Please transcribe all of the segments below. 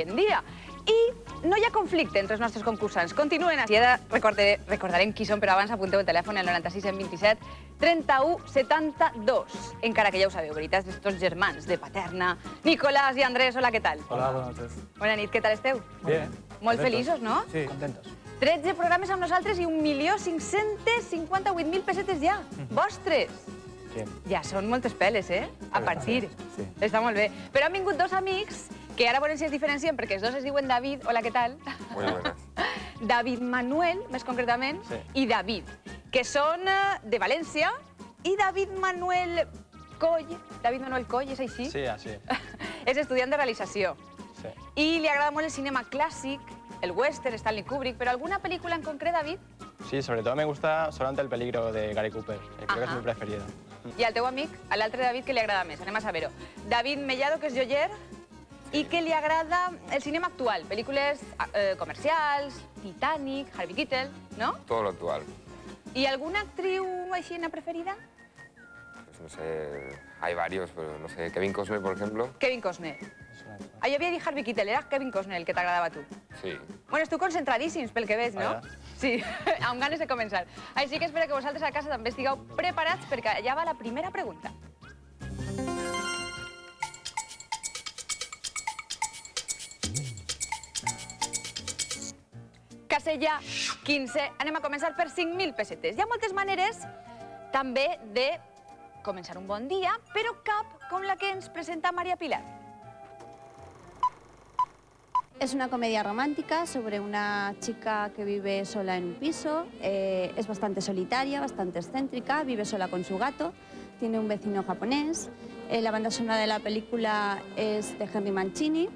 d'avui en dia. I no hi ha conflicte entre els nostres concursants. Continuen així. Ara recordarem qui són, però abans apunteu el telèfon al 96 127 31 72. Encara que ja ho sabeu, veritat, estos germans de Paterna. Nicolás i Andrés, hola, què tal? Hola, buenas noches. Bona nit, què tal esteu? Bien. Molt feliços, no? Sí, contentos. 13 programes amb nosaltres i 1.558.000 pessetes ja. Vostres. Sí. Ja són moltes peles, eh? A partir. Sí. Està molt bé. Però han vingut dos amics que ara veurem si es diferencien, perquè els dos es diuen David, hola, què tal? Muy buenas. David Manuel, més concretament, i David, que són de València, i David Manuel Coll. David Manuel Coll, és així? Sí, así. És estudiant de realització. Sí. I li agrada molt el cinema clàssic, el western, Stanley Kubrick, però alguna pel·lícula en concret, David? Sí, sobre todo me gusta Solante el peligro de Gary Cooper. Creo que es mi preferido. I al teu amic, a l'altre David, què li agrada més? Anem a saber-ho. David Mellado, que és joier, i que li agrada el cinema actual, pel·lícules comercials, Titanic, Harvey Keitel, ¿no? Todo lo actual. ¿Y alguna actriu així preferida? Pues no sé, hay varios, pero no sé, Kevin Costner, por ejemplo. Kevin Costner. Ah, jo havia dit Harvey Keitel, era Kevin Costner el que t'agradava a tu. Sí. Bueno, esteu concentradíssims pel que veig, no? Ah, Sí, amb ganes de començar. Així que espero que vosaltres a casa també estigueu preparats perquè ja va la primera pregunta. Casella 15. Anem a començar per 5.000 pessetes. Hi ha moltes maneres també de començar un bon dia, però cap com la que ens presenta María Pilar. Es una comedia romántica sobre una chica que vive sola en un piso, es bastante solitaria, bastante excéntrica, vive sola con su gato, tiene un vecino japonés, la banda sonora de la película es de Henry Mancini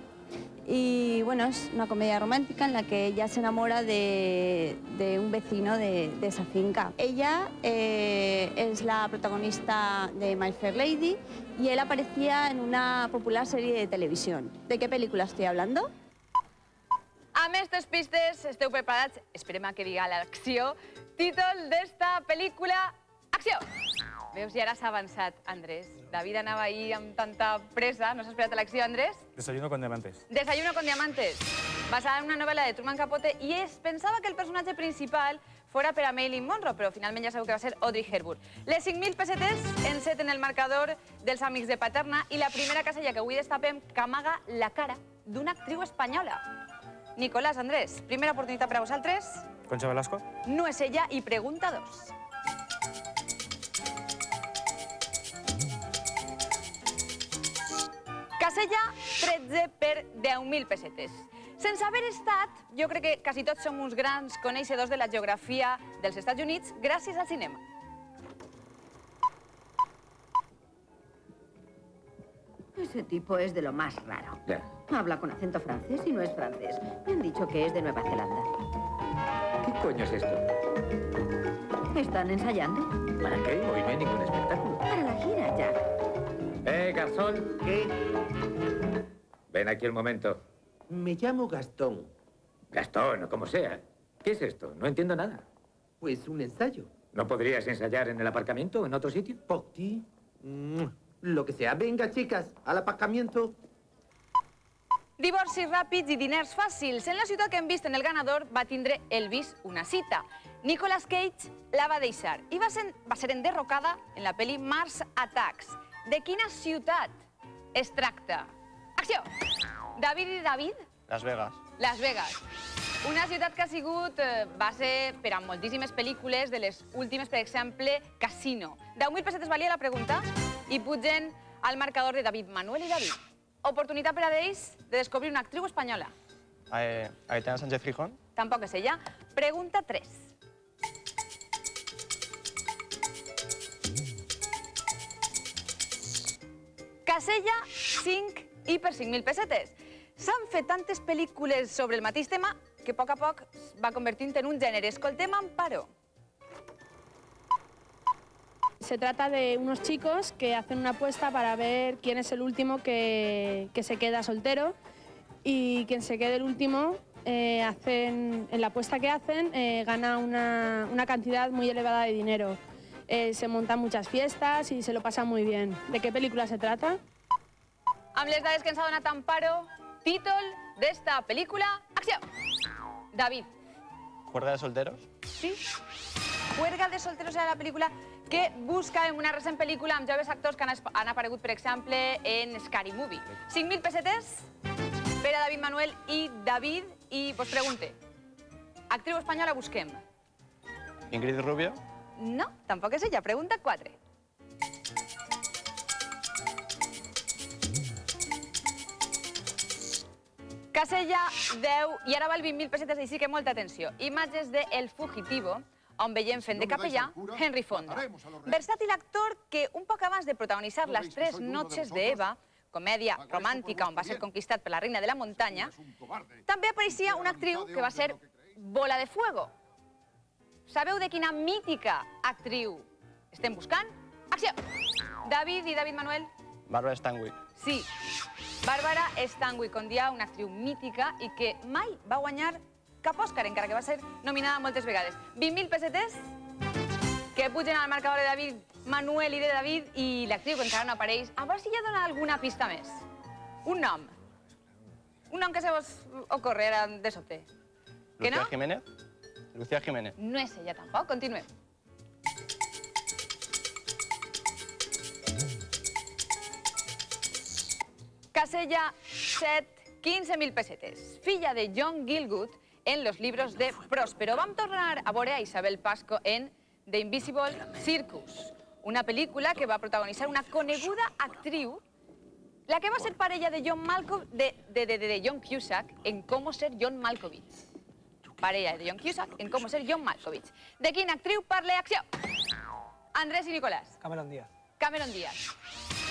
y bueno, es una comedia romántica en la que ella se enamora de un vecino de esa finca. Ella es la protagonista de My Fair Lady y él aparecía en una popular serie de televisión. ¿De qué película estoy hablando? Amb aquestes pistes esteu preparats? Esperem a que diga l'acció. Títol d'esta pel·lícula, acció! Veus, ja ara s'ha avançat, Andrés. David anava ahir amb tanta pressa. No s'ha esperat a l'acció, Andrés? Desayuno con diamantes. Desayuno con diamantes. Basada en una novel·la de Truman Capote i es pensava que el personatge principal fora per a Marilyn Monroe, però finalment ja sabeu que va ser Audrey Hepburn. Les 5.000 pessetes enceten el marcador dels amics de Paterna i la primera casella que avui destapem que amaga la cara d'una actriu espanyola. Nicolás, Andrés, primera oportunitat per a vosaltres. Concha Velasco. No és ella i pregunta 2. Casella 13 per 10.000 pessetes. Sense haver estat, jo crec que quasi tots som uns grans coneixedors de la geografia dels Estats Units gràcies al cinema. Ese tipo es de lo más raro. Ya. Habla con acento francés y no es francés. Me han dicho que es de Nueva Zelanda. ¿Qué coño es esto? ¿Están ensayando? ¿Para qué? Hoy no hay ningún espectáculo. Para la gira, Jack. Garzón. ¿Qué? Ven aquí un momento. Me llamo Gastón. Gastón, o como sea. ¿Qué es esto? No entiendo nada. Pues un ensayo. ¿No podrías ensayar en el aparcamiento o en otro sitio? ¿Por ti? Lo que sea. Venga, chicas, al aparcamiento. Divorcis ràpids i diners fàcils. En la ciutat que hem vist en El ganador va tindre Elvis una cita. Nicolas Cage la va deixar i va ser enderrocada en la pel·li Mars Attacks. De quina ciutat es tracta? Acció! David i David? Las Vegas. Las Vegas. Una ciutat que ha sigut base per a moltíssimes pel·lícules, de les últimes, per exemple, Casino. 10.000 pessetes valia la pregunta i pugen al marcador de David Manuel i David. Oportunitat per a ells de descobrir una actriu espanyola. Aitana Sánchez Gijón. Tampoc és ella. Pregunta 3. Casella 5 i per 5.000 pessetes. S'han fet tantes pel·lícules sobre el mateix tema que a poc va convertint en un gènere. Escoltem Amparo. Se trata de unos chicos que hacen una apuesta para ver quién es el último que se queda soltero y quien se quede el último, en la apuesta que hacen, gana una cantidad muy elevada de dinero. Se montan muchas fiestas y se lo pasan muy bien. ¿De qué película se trata? Amb les dades que ens ha donat Amparo, títol de esta película. ¡Acción! David. ¿Juerga de solteros? Sí. Juerga de solteros era la pel·lícula que busca en una recent pel·lícula amb joves actors que han aparegut, per exemple, en Scary Movie. 5.000 pessetes per a David Manuel i David. I vos pregunte, actriu espanyola busquem? ¿Ingrid Rubio? No, tampoc és ella. Pregunta 4. Casella 10, i ara val 20.000 pessetes, així que molta atenció. Imatges de El Fugitivo, on veiem fent de capellà Henry Fonda. Versàtil actor que, un poc abans de protagonitzar Las tres noches de Eva, comèdia romàntica on va ser conquistat per la reina de la muntanya, també apareixia una actriu que va ser Bola de Fuego. Sabeu de quina mítica actriu estem buscant? Acció! David i David Manuel? Barbara Stanwyck. Sí, Bàrbara Stanwyck, on hi ha una actriu mítica i que mai va guanyar cap Òscar, encara que va ser nominada moltes vegades. 20.000 pessetes que pugen al marcador de David Manuel i de David, i l'actriu que encara no apareix. A veure si ja dona alguna pista més. Un nom. Un nom que se vos ocorre ara de sobte. Que no? Lucía Jiménez. Lucía Jiménez. No és ella tampoc. Continuem. Casella 7, 15.000 pessetes. Filla de John Gielgud en los libros de Próspero. Vam tornar a veure a Isabel Pasco en The Invisible Circus, una pel·lícula que va protagonitzar una coneguda actriu, la que va ser parella de John Cusack en Cómo ser John Malkovich. Parella de John Cusack en Cómo ser John Malkovich. De quina actriu parle? Acció! Andrés i Nicolás. Cameron Díaz. Cameron Díaz.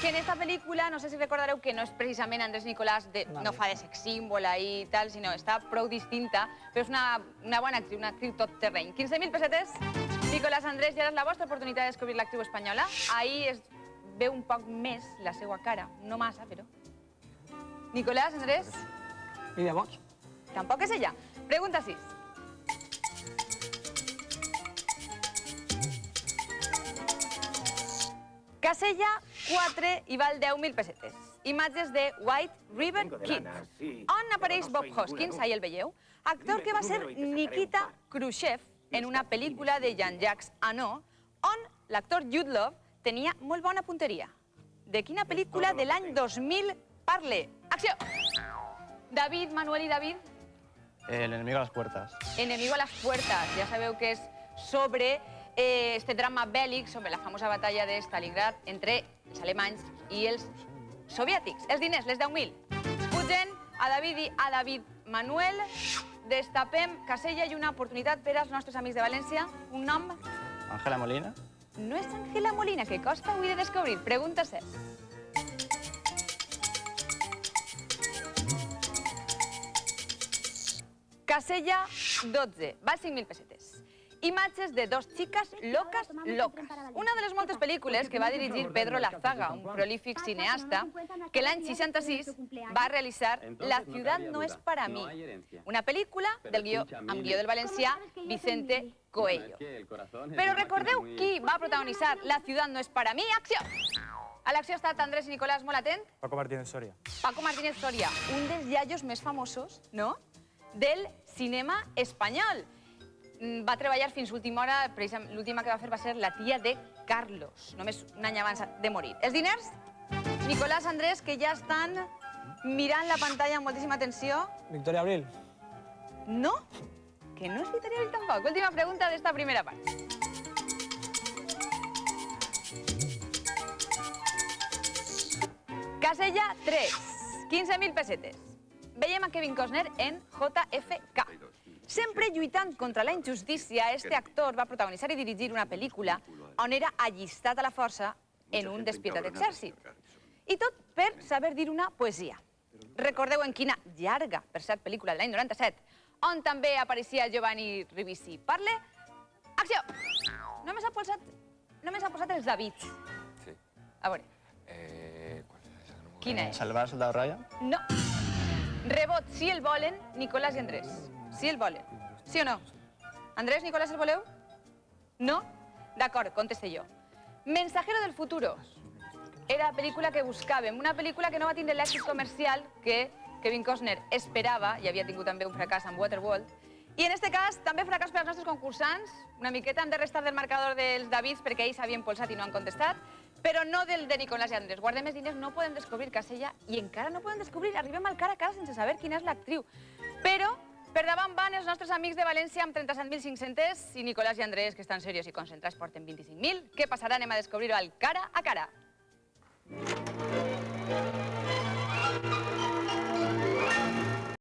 Que en esta pel·lícula, no sé si recordareu que no és precisament Andrés Nicolás, no fa de sex símbola i tal, sinó està prou distinta, però és una bona actriu, una actriu tot terreny. 15.000 pessetes. Nicolás, Andrés, ja és la vostra oportunitat de descobrir l'actriu espanyola. Ahí es veu un poc més la seva cara, no massa, però... Nicolás, Andrés? Lídia Bosch. Tampoc és ella. Pregunta 6. Casella 4 i val 10.000 pessetes. Imatges de White River Kid. On apareix Bob Hoskins, ahí el veieu? Actor que va ser Nikita Khrushchev en una pel·lícula de Jean-Jacques Annaud, on l'actor Jude Law tenia molt bona punteria. De quina pel·lícula de l'any 2000 parle? Acció! David, Manuel i David? El enemigo a las puertas. Enemigo a las puertas. Ja sabeu que és sobre este drama bèl·lic, sobre la famosa batalla de Stalingrad entre els alemanys i els soviètics. Els diners, les 10.000. Pugen a David i a David Manuel. Destapem Casella i una oportunitat per als nostres amics de València. Un nom? Ángela Molina. No és Ángela Molina, que costa avui de descobrir. Pregunta 7. Casella 12. Val 5.000 pessetes. Imatges de dos chicas locas locas. Una de les moltes pel·lícules que va dirigir Pedro Lazaga, un prolífic cineasta, que l'any 66 va realitzar La ciudad no es para mí, una pel·lícula amb guió del valencià Vicente Coello. Però recordeu qui va protagonitzar La ciudad no es para mí? Acció! A l'acció ha estat Andrés i Nicolás, molt atent. Paco Martínez Soria. Paco Martínez Soria, un dels iaios més famosos, no?, del cinema espanyol. Va treballar fins l'última hora, l'última que va fer va ser La tia de Carlos, només un any abans de morir. Els diners? Nicolás, Andrés, que ja estan mirant la pantalla amb moltíssima atenció. Victoria Abril. No, que no és Victoria Abril tampoc. Última pregunta d'esta primera part. Casella 3, 15.000 pessetes. Veiem a Kevin Costner en JFK. Sempre lluitant contra la injustícia, este actor va protagonitzar i dirigir una pel·lícula on era allistat a la força en un despietat exèrcit. I tot per saber dir una poesia. Recordeu en quina llarga, per cert, pel·lícula de l'any 97, on també apareixia Giovanni Ribisi. Parle? Acció! Només ha posat els Davids. Sí. A veure. Quina és? Salvar al soldado Ryan. No. Rebot, si el volen, Nicolás i Andrés. Si el volen. Sí o no? Andrés, Nicolás, el voleu? No? D'acord, conteste jo. Mensajero del futuro. Era la pel·lícula que buscàvem. Una pel·lícula que no va tindre l'èxit comercial que Kevin Costner esperava i havia tingut també un fracàs amb Waterworld. I en aquest cas també fracàs per als nostres concursants. Una miqueta hem de restar del marcador dels Davids perquè ells s'havien polsat i no han contestat, però no del de Nicolás i Andrés. Guardem els diners, no podem descobrir Casella i encara no podem descobrir, arribem al cara a cara sense saber quina és l'actriu. Però per davant van els nostres amics de València amb 37.500 i Nicolás i Andrés, que estan serios i concentrats, porten 25.000. Què passarà? Anem a descobrir-ho al cara a cara.